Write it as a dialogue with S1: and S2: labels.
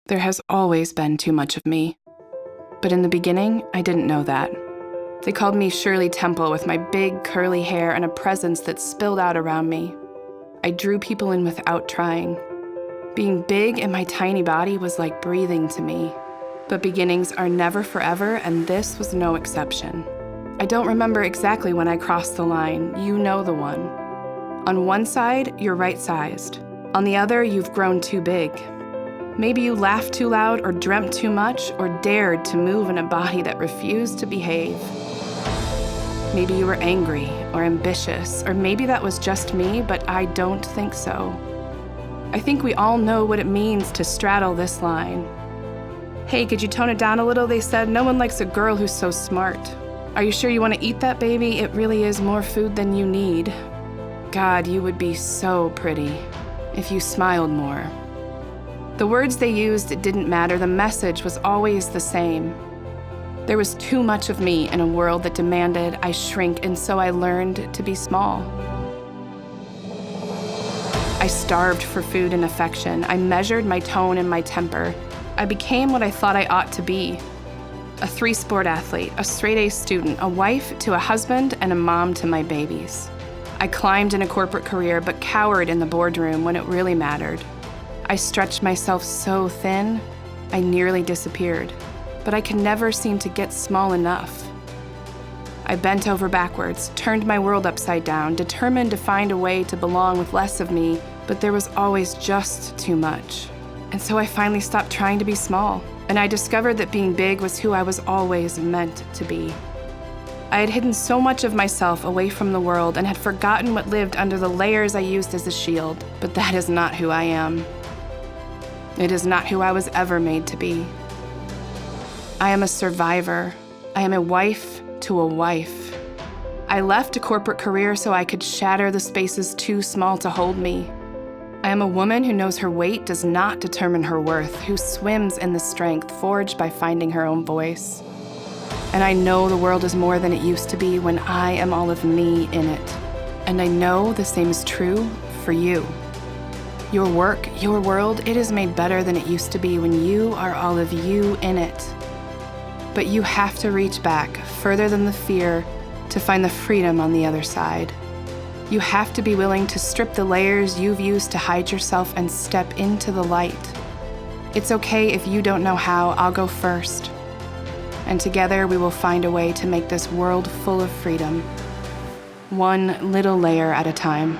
S1: There has always been too much of me. But in the beginning, I didn't know that. They called me Shirley Temple with my big curly hair and a presence that spilled out around me. I drew people in without trying. Being big in my tiny body was like breathing to me. But beginnings are never forever, and this was no exception. I don't remember exactly when I crossed the line. You know the one. On one side, you're right-sized. On the other, you've grown too big. Maybe you laughed too loud or dreamt too much or dared to move in a body that refused to behave. Maybe you were angry or ambitious, or maybe that was just me, but I don't think so. I think we all know what it means to straddle this line. Hey, could you tone it down a little? They said, no one likes a girl who's so smart. Are you sure you want to eat that, baby? It really is more food than you need. God, you would be so pretty if you smiled more. The words they used didn't matter. The message was always the same. There was too much of me in a world that demanded I shrink, and so I learned to be small. I starved for food and affection. I measured my tone and my temper. I became what I thought I ought to be. A 3-sport athlete, a straight-A student, a wife to a husband, and a mom to my babies. I climbed in a corporate career, but cowered in the boardroom when it really mattered. I stretched myself so thin, I nearly disappeared, but I could never seem to get small enough. I bent over backwards, turned my world upside down, determined to find a way to belong with less of me, but there was always just too much. And so I finally stopped trying to be small, and I discovered that being big was who I was always meant to be. I had hidden so much of myself away from the world and had forgotten what lived under the layers I used as a shield, but that is not who I am. It is not who I was ever made to be. I am a survivor. I am a wife to a wife. I left a corporate career so I could shatter the spaces too small to hold me. I am a woman who knows her weight does not determine her worth, who swims in the strength forged by finding her own voice. And I know the world is more than it used to be when I am all of me in it. And I know the same is true for you. Your work, your world, it is made better than it used to be when you are all of you in it. But you have to reach back further than the fear to find the freedom on the other side. You have to be willing to strip the layers you've used to hide yourself and step into the light. It's okay if you don't know how, I'll go first. And together we will find a way to make this world full of freedom, one little layer at a time.